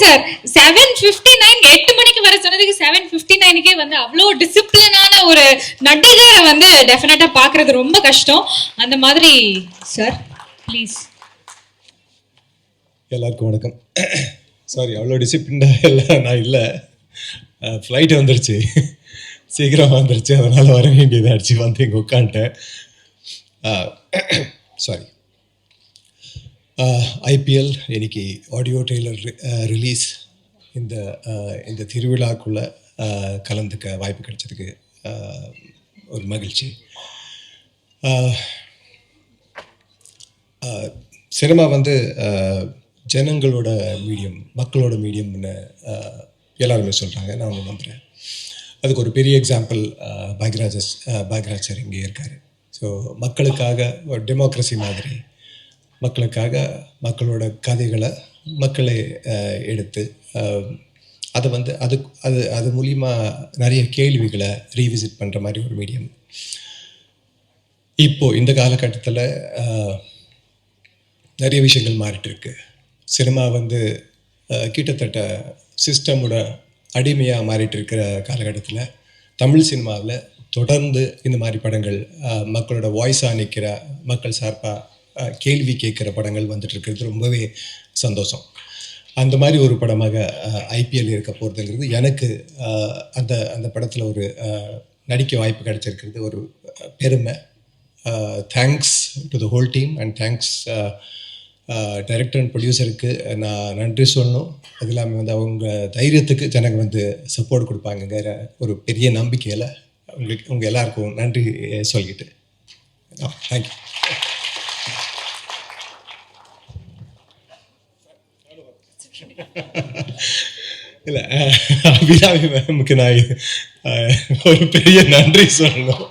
Sir 7:59 8 மணிக்கு வர சொன்னதுக்கு 7:59க்கே வந்து அவ்வளோ டிசிப்ளினான ஒரு நடிகரை வந்து டெஃபினட்டா பாக்குறது ரொம்ப கஷ்டம். அந்த மாதிரி சார் ப்ளீஸ். எல்லாருக்கும் வணக்கம். சாரி, அவ்வளோ டிசிப்ளின்டாக எல்லாம் நான் இல்லை. ஃப்ளைட் வந்துருச்சு, சீக்கிரம் வந்துருச்சு, அதனால் வர வேண்டியதாகிடுச்சு. வந்து இங்கே உட்காந்துட்டேன். சாரி. ஐபிஎல் இன்னைக்கு ஆடியோ ட்ரெய்லர் ரிலீஸ். இந்த திருவிழாக்குள்ளே கலந்துக்க வாய்ப்பு கிடைச்சதுக்கு ஒரு மகிழ்ச்சி. சினிமா வந்து ஜனங்களோட மீடியம், மக்களோட மீடியம்னு எல்லாருமே சொல்கிறாங்க. நான் ஒன்று நம்புகிறேன். அதுக்கு ஒரு பெரிய எக்ஸாம்பிள் பாக்யராஜ் சார் இங்கே இருக்கார். ஸோ மக்களுக்காக ஒரு டெமோக்ரஸி மாதிரி மக்களுக்காக மக்களோட கதைகளை மக்களே எடுத்து அதை வந்து அது மூலிமா நிறைய கேள்விகளை ரீவிசிட் பண்ணுற மாதிரி ஒரு மீடியம். இப்போது இந்த காலகட்டத்தில் நிறைய விஷயங்கள் மாறிட்டு இருக்கு. சினிமா வந்து கிட்டத்தட்ட சிஸ்டமோட அடிமையாக மாறிட்டு இருக்கிற காலகட்டத்தில் தமிழ் சினிமாவில் தொடர்ந்து இந்த மாதிரி படங்கள் மக்களோட வாய்ஸாக நிற்கிற, மக்கள் சார்பாக கேள்வி கேட்குற படங்கள் வந்துட்டு இருக்கிறது ரொம்பவே சந்தோஷம். அந்த மாதிரி ஒரு படமாக ஐபிஎல் இருக்க போகிறதுங்கிறது எனக்கு அந்த படத்தில் ஒரு நடிக்க வாய்ப்பு கிடைச்சிருக்கிறது ஒரு பெருமை. Thanks to the whole team and thanks director and ப்ரொடியூசருக்கு நான் நன்றி சொல்லணும். அது இல்லாமல் வந்து அவங்க தைரியத்துக்கு ஜனங்க வந்து சப்போர்ட் கொடுப்பாங்கங்கிற ஒரு பெரிய நம்பிக்கையில் உங்கள் எல்லாருக்கும் நன்றி சொல்லிக்கிட்டு தேங்க்யூ. இல்லை, அபிராமி மேமுக்கு நான் ஒரு பெரிய நன்றி சொல்லணும்,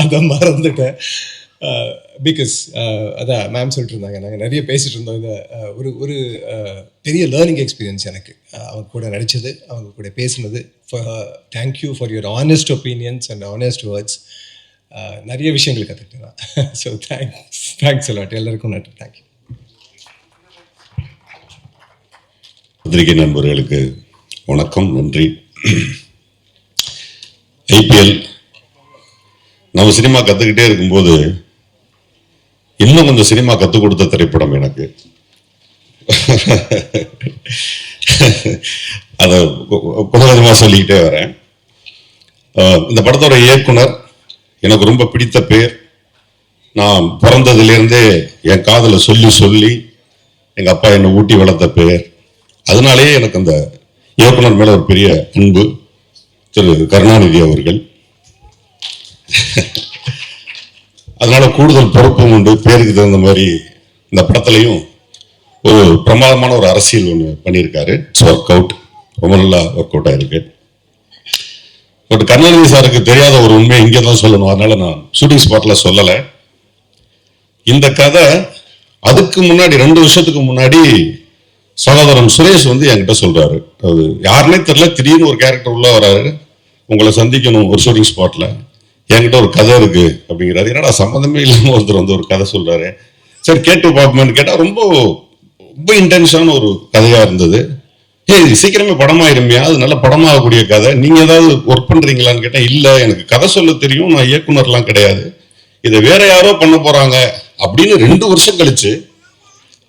அதை மறந்துட்டேன். பிகாஸ் அதான் மேம் சொல்லிட்டு இருந்தாங்க, நாங்கள் நிறைய பேசிகிட்டு இருந்தோம். இதை ஒரு பெரிய லேர்னிங் எக்ஸ்பீரியன்ஸ் எனக்கு அவங்க கூட நடித்தது, அவங்க கூட பேசுனது. Thank you for your honest opinions and honest words. நிறைய விஷயங்கள் கற்றுக்கிட்டேன் நான். So thanks a lot. எல்லாருக்கும் நன்றி. தேங்க்யூ. பத்திரிகை நண்பர்களுக்கு வணக்கம், நன்றி. ஐபிஎல் நம்ம சினிமா கற்றுக்கிட்டே இருக்கும்போது இன்னும் கொஞ்சம் சினிமா கற்றுக் கொடுத்த திரைப்படம் எனக்கு. அதை கொஞ்சமாக சொல்லிக்கிட்டே வரேன். இந்த படத்தோட இயக்குனர் எனக்கு ரொம்ப பிடித்த பேர். நான் பிறந்ததுலேருந்தே என் காதலை சொல்லி சொல்லி எங்கள் அப்பா என்னை ஊட்டி வளர்த்த பேர். அதனாலேயே எனக்கு அந்த இயக்குனர் மேலே ஒரு பெரிய அன்பு. திரு கருணாநிதி அவர்கள். அதனால கூடுதல் பொறுப்பும் உண்டு. பேருக்கு தகுந்த மாதிரி இந்த படத்துலையும் ஒரு பிரமாதமான ஒரு அரசியல் ஒன்று பண்ணியிருக்காரு. இட்ஸ் ஒர்க் அவுட், ரொம்ப நல்லா ஒர்க் அவுட் ஆயிருக்கு. பட் கருணாநிதி சாருக்கு தெரியாத ஒரு உண்மையை இங்கே தான் சொல்லணும். அதனால நான் ஷூட்டிங் ஸ்பாட்ல சொல்லலை. இந்த கதை அதுக்கு முன்னாடி 2 வருஷத்துக்கு முன்னாடி சகோதரன் சுரேஷ் வந்து என்கிட்ட சொல்றாரு. அது யாருன்னே தெரியல, திடீர்னு ஒரு கேரக்டர் உள்ள வராரு, உங்களை சந்திக்கணும் ஒரு ஷூட்டிங் ஸ்பாட்ல, என்கிட்ட ஒரு கதை இருக்கு அப்படிங்கிறாரு. என்னடா சம்மந்தமே இல்லாமல் ஒருத்தர் வந்து ஒரு கதை சொல்றாரு. சரி கேட்டு பார்ப்போம்னு கேட்டால் ரொம்ப ரொம்ப இன்டென்ஷனான ஒரு கதையா இருந்தது. சீக்கிரமே படமாயிருமையா, அது நல்ல படமாகக்கூடிய கதை, நீங்க ஏதாவது ஒர்க் பண்றீங்களான்னு கேட்டேன். இல்லை, எனக்கு கதை சொல்ல தெரியும், நான் இயக்குனர்லாம் கிடையாது, இதை வேற யாரோ பண்ண போறாங்க அப்படின்னு 2 வருஷம் கழிச்சு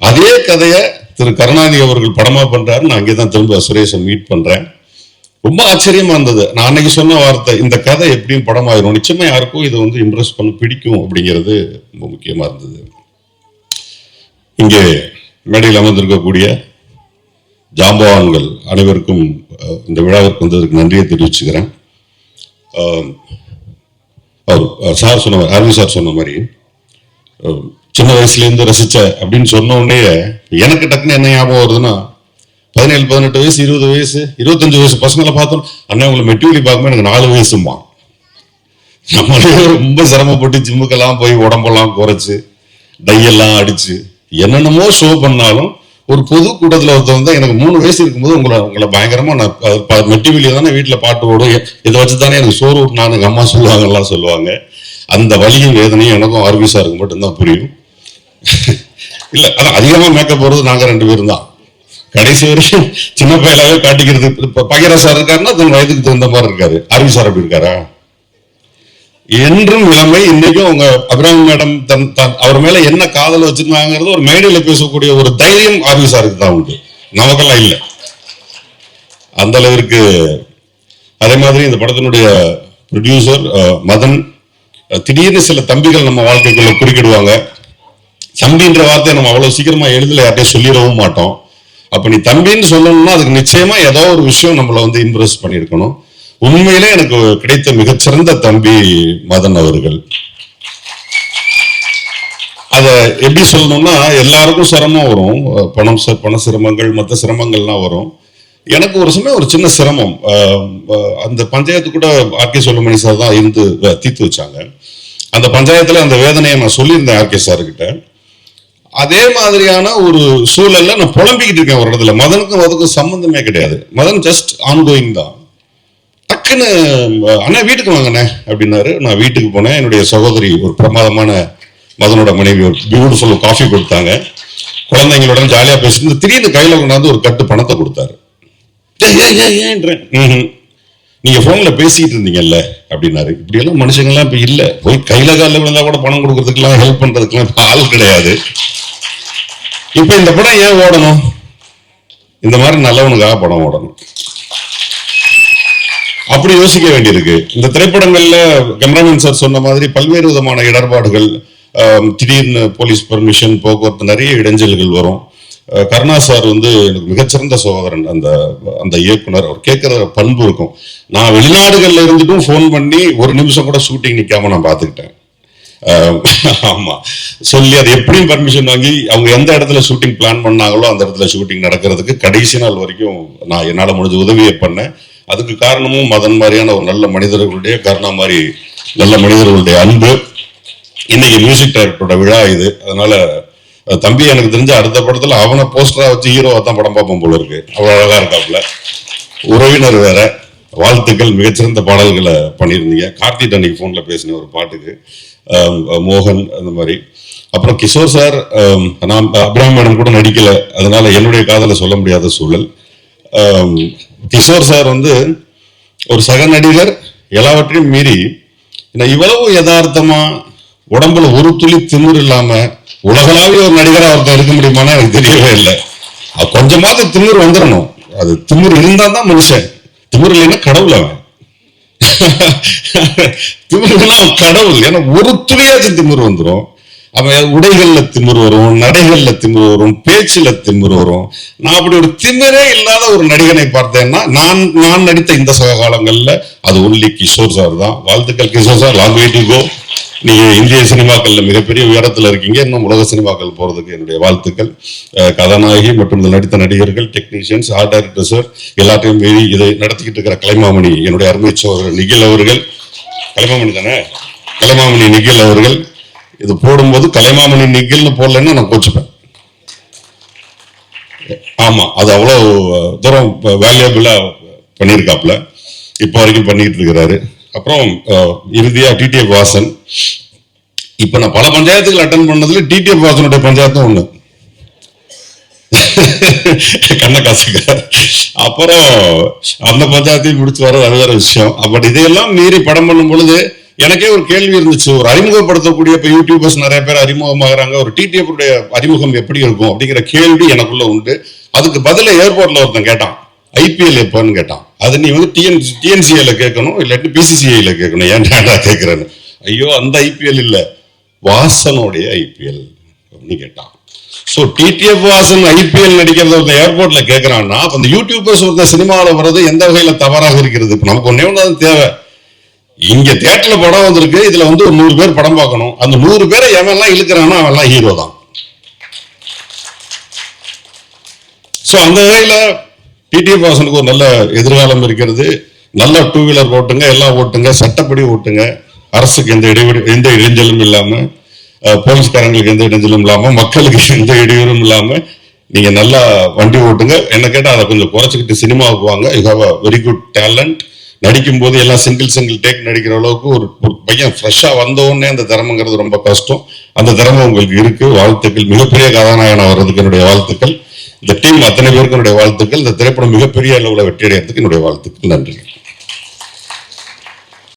அதே கதையை திரு கருணாநிதி அவர்கள் படமா பண்றாரு. நான் அங்கேதான் திரும்ப சுரேஷை மீட் பண்றேன். ரொம்ப ஆச்சரியமா இருந்தது. நான் அன்னைக்கு சொன்ன வார்த்தை, இந்த கதை எப்படியும் படமாயிரும், நிச்சயமா யாருக்கும் இதை வந்து இம்ப்ரெஸ் பண்ண பிடிக்கும் அப்படிங்கிறது ரொம்ப முக்கியமா இருந்தது. இங்கே மேடையில் அமர்ந்திருக்கக்கூடிய ஜாம்பவான்கள் அனைவருக்கும் இந்த விழாவிற்கு வந்ததற்கு நன்றியை தெரிவிச்சுக்கிறேன். அவர் சார் சொன்ன, அரவிந்த் சார் சொன்ன மாதிரி சின்ன வயசுலேருந்து ரசிச்ச அப்படின்னு சொன்ன உடனே எனக்கு டக்குன்னு என்ன ஞாபகம் வருதுன்னா, 17, 18 வயசு, 20 வயசு, 25 வயசு பசங்களை பார்த்தோம். அண்ணா உங்களை மெட்டிவலி பார்க்கும்போது எனக்கு 4 வயசுமா. நம்மளே ரொம்ப சிரமப்பட்டு ஜிம்முக்கெல்லாம் போய் உடம்பெல்லாம் குறைச்சு டையெல்லாம் அடிச்சு என்னென்னமோ ஷோ பண்ணாலும் ஒரு பொது கூட்டத்தில் ஒருத்தவங்க தான் எனக்கு 3 வயசு இருக்கும்போது உங்களை பயங்கரமா நான் மெட்டிவலியை தானே வீட்டில் பாட்டு ஓடும், இதை வச்சு தானே எனக்கு சோறு விட்டுனான்னு எங்கள் அம்மா சொல்லுவாங்கலாம் சொல்லுவாங்க. அந்த வலியும் வேதனையும் எனக்கும் ஆர்வி சாருக்கு மட்டும்தான் புரியும். இல்லை, அதான் அதிகமாக மேக்கப் போகிறது நாங்கள் 2 பேரும் தான். கடைசி வரைக்கும் சின்ன பையலாவே காட்டிக்கிறது. இப்ப பகிரா சார் இருக்காருன்னா தன் வயதுக்கு தகுந்த மாதிரி இருக்காரு. ஆர்வி சார் அப்படி இருக்காரா? என்றும் இளமை. இன்னைக்கும் அவங்க அபிராமி மேடம் அவர் மேல என்ன காதல் வச்சிருந்தாங்கிறது ஒரு மேடையில பேசக்கூடிய ஒரு தைரியம் ஆர்வி சாருக்கு தான் உண்டு, நமக்கெல்லாம் இல்லை. அந்த அளவிற்கு. அதே மாதிரி இந்த படத்தினுடைய ப்ரொடியூசர் மதன், திடீர்னு சில தம்பிகள் நம்ம வாழ்க்கைக்குள்ள குறுக்கிடுவாங்க. தம்பின்ற வார்த்தையை நம்ம அவ்வளவு சீக்கிரமா எழுதல யார்ட்டையும் சொல்லிடவும் மாட்டோம். அப்ப நீ தம்பின்னு சொல்லணும்னா அதுக்கு நிச்சயமா ஏதோ ஒரு விஷயம் நம்மள வந்து இம்ப்ரெஸ் பண்ணியிருக்கணும். உண்மையிலே எனக்கு கிடைத்த மிகச்சிறந்த தம்பி மதன் அவர்கள். அத எப்படி சொல்லணும்னா, எல்லாருக்கும் சிரமம் வரும், பண சிரமங்கள், மற்ற சிரமங்கள்லாம் வரும். எனக்கு ஒரு சமயம் ஒரு சின்ன சிரமம். அந்த பஞ்சாயத்து கூட ஆர்கே சொல்லுமணி சார் தான் இருந்து தீர்த்து வச்சாங்க. அந்த பஞ்சாயத்துல அந்த வேதனையை நான் சொல்லியிருந்தேன் ஆர்கே சார் கிட்ட. அதே மாதிரியான ஒரு சூழல்ல நான் புலம்பிக்கிட்டு இருக்கேன் ஒரு இடத்துல. மதனுக்கும் அதுக்கும் சம்பந்தமே கிடையாது. மதன் ஜஸ்ட் ஆன்கோயிங் தான். டக்குன்னு அண்ணா வீட்டுக்கு வாங்கண்ணே அப்படின்னாரு. நான் வீட்டுக்கு போனேன். என்னுடைய சகோதரி, ஒரு பிரமாதமான மதனோட மனைவி, ஒரு பியூட்டிஃபுல் காஃபி கொடுத்தாங்க. குழந்தைங்களோட ஜாலியா பேசிட்டு திடீர்னு கையில கொண்டாந்து ஒரு கட்டு பணத்தை கொடுத்தாரு. நீங்க போன்ல பேசிட்டு இருந்தீங்கல்ல அப்படின்னாரு. இப்படி எல்லாம் மனுஷங்கள்லாம் இப்ப இல்ல. போய் கையில காலில் விழுந்தா கூட பணம் கொடுக்கறதுக்கெல்லாம் ஹெல்ப் பண்றதுக்கெல்லாம் இப்ப ஆள் கிடையாது. இப்ப இந்த படம் ஏன் ஓடணும்? இந்த மாதிரி நல்லவனுக்காக படம் ஓடணும். அப்படி யோசிக்க வேண்டியிருக்கு. இந்த திரைப்படங்கள்ல கேமராமேன் சார் சொன்ன மாதிரி பல்வேறு விதமான இடர்பாடுகள், திடீர்னு போலீஸ் பெர்மிஷன், போக்குவரத்து, நிறைய இடைஞ்சல்கள் வரும். கருணா சார் வந்து எனக்கு மிகச்சிறந்த சகோதரன். அந்த இயக்குனர், அவர் கேட்கிற பண்பு இருக்கும். நான் வெளிநாடுகள்ல இருந்துட்டும் போன் பண்ணி ஒரு நிமிஷம் கூட ஷூட்டிங் நிக்காம நான் பாத்துக்கிட்டேன். ஆமா, சொல்லி அது எப்படியும் பர்மிஷன் வாங்கி அவங்க எந்த இடத்துல ஷூட்டிங் பிளான் பண்ணாங்களோ அந்த இடத்துல ஷூட்டிங் நடக்கிறதுக்கு கடைசி நாள் வரைக்கும் நான் என்னால முடிஞ்ச உதவியை பண்ணேன். அதுக்கு காரணமும் மதன் மாதிரியான ஒரு நல்ல மனிதர்களுடைய, கருணா மாதிரி நல்ல மனிதர்களுடைய அன்பு. இன்னைக்கு மியூசிக் டைரக்டரோட விழா இது. அதனால தம்பி எனக்கு தெரிஞ்ச அடுத்த படத்துல அவனை போஸ்டரா வச்சு ஹீரோவா தான் படம் பார்ப்போம் போல இருக்கு. அவ்வளவு அழகா இருக்காப்புல. உறவினர் வேற. வாழ்த்துக்கள். மிகச்சிறந்த பாடல்களை பண்ணியிருந்தீங்க. கார்த்திக் அன்னைக்கு போன்ல பேசின ஒரு பாட்டுக்கு, மோகன், அந்த மாதிரி. அப்புறம் கிஷோர் சார், நான் அபிராமி மேடம் கூட நடிக்கல, அதனால என்னுடைய காதல சொல்ல முடியாத சூழல். கிஷோர் சார் வந்து ஒரு சக நடிகர், எல்லாவற்றையும் மீறி இவ்வளவு யதார்த்தமா, உடம்புல ஒரு துளி திமிர் இல்லாம உலகளாவிய ஒரு நடிகரா ஒருத்தர் இருக்க முடியுமான்னு எனக்கு தெரியவே இல்லை. கொஞ்சமாவது திமிர் வந்துடணும். அது திமிர் இருந்தா தான் மனுஷன். திமிர் இல்லைன்னா கடவுள். அவன் திமிர்னா கடவுள். ஏன்னா ஒரு துளியாச்சும் திமிர் வந்துடும். அவன் உடைகள்ல திமிர் வரும், நடைகள்ல திமிர் வரும், பேச்சுல திமிர் வரும். நான் அப்படி ஒரு திமிரே இல்லாத ஒரு நடிகனை பார்த்தேன்னா நான் நடித்த இந்த சக காலங்கள்ல அது ஒன்லி கிஷோர் சார் தான். வாழ்த்துக்கள் Kishore sir. Long way to go. நீங்க இந்திய சினிமாக்கள்ல மிகப்பெரிய உயரத்துல இருக்கீங்க. இன்னும் உலக சினிமாக்கள் போறதுக்கு என்னுடைய வாழ்த்துக்கள். கதாநாயகி மற்றும் நடித்த நடிகர்கள், டெக்னீஷியன்ஸ், ஆர்ட் டைரக்டர் சார், எல்லாத்தையும் மீறி இதை நடத்திக்கிட்டு இருக்கிற கலைமாமணி, என்னுடைய அருமை சோதரர் நிகில் அவர்கள். கலைமாமணி தானே? கலைமாமணி நிகில் அவர்கள். இது போடும்போது கலைமாமணி நிகில்னு போடலன்னு நான் கோச்சுப்பேன். ஆமா, அது அவ்வளவு தூரம் வேல்யூபிளா பண்ணியிருக்காப்ல. இப்போ வரைக்கும் பண்ணிட்டு இருக்கிறாரு. அப்புறம் இறுதியா டிடிஎஃப் வாசன். இப்ப நான் பல பஞ்சாயத்துகள் அட்டன் பண்ணதுல டிடிஎஃப் வாசனுடைய பஞ்சாயத்தும் ஒண்ணு. கண்ணகாசுக்க. அப்புறம் அந்த பஞ்சாயத்தையும் முடிச்சு வர்றது அது வேற விஷயம். அப்படி இதையெல்லாம் மீறி படம் பண்ணும் பொழுது எனக்கே ஒரு கேள்வி இருந்துச்சு. ஒரு அறிமுகப்படுத்தக்கூடிய இப்ப யூடியூபர்ஸ் நிறைய பேர் அறிமுகமாகறாங்க. ஒரு டிடிஎஃப் உடைய அறிமுகம் எப்படி இருக்கும் அப்படிங்கிற கேள்வி எனக்குள்ள உண்டு. அதுக்கு பதில ஏர்போர்ட்ல ஒருத்தன் கேட்டான், ஐபிஎல் எப்பன்னு கேட்டான். அது நீ வந்து டிஎன்சிஏல கேட்கணும், இல்லாட்டி பிசிசிஐல கேட்கணும். ஏன்டா கேட்கிறேன்னு. ஐயோ, அந்த ஐபிஎல் இல்ல, வாசனுடைய ஐபிஎல் அப்படின்னு கேட்டான். சோ டிடிஎஃப் வாசன் ஐபிஎல் நடிக்கிறத ஒருத்தன் ஏர்போர்ட்ல கேட்கிறான்னா, அந்த யூடியூபர்ஸ் ஒருத்தன் சினிமாவில் வர்றது எந்த வகையில தவறாக இருக்கிறது? இப்ப நமக்கு ஒன்னே ஒன்று தேவை. இங்க தியேட்டர்ல படம் வந்திருக்கு, இதுல வந்து ஒரு 100 பேர் படம் பார்க்கணும். அந்த 100 பேரை எவெல்லாம் இழுக்கிறானோ அவெல்லாம் ஹீரோ தான். சோ அந்த வகையில டிடிஎஃப் வாசனுக்கு ஒரு நல்ல எதிர்காலம் இருக்கிறது. நல்ல 2 வீலர் ஓட்டுங்க, எல்லாம் ஓட்டுங்க, சட்டப்படி ஓட்டுங்க. அரசுக்கு எந்த இடைஞ்சலும் இல்லாம, போலீஸ்காரங்களுக்கு எந்த இடைஞ்சலும் இல்லாம, மக்களுக்கு எந்த இடையூறும் இல்லாம நீங்க நல்லா வண்டி ஓட்டுங்க. என்ன கேட்டா அதை கொஞ்சம் குறைச்சிக்கிட்டு சினிமாவுக்கு வாங்க. You have a very good talent. நடிக்கும் போது எல்லாம் சிங்கிள் டேக் நடிக்கிற அளவுக்கு ஒரு பையன் ஃப்ரெஷ்ஷா வந்தோடனே அந்த திறமைங்கிறது ரொம்ப கஷ்டம். அந்த திறமை உங்களுக்கு இருக்கு. வாழ்த்துக்கள். மிகப்பெரிய கதாநாயகனா வர்றதுக்கு என்னுடைய வாழ்த்துக்கள். இந்த டீம் அத்தனை பேருக்கு என்னுடைய வாழ்த்துக்கள். இந்த திரைப்படம் மிகப்பெரிய அளவில் வெற்றி அடைகிறதுக்கு என்னுடைய வாழ்த்துக்கள். நன்றி.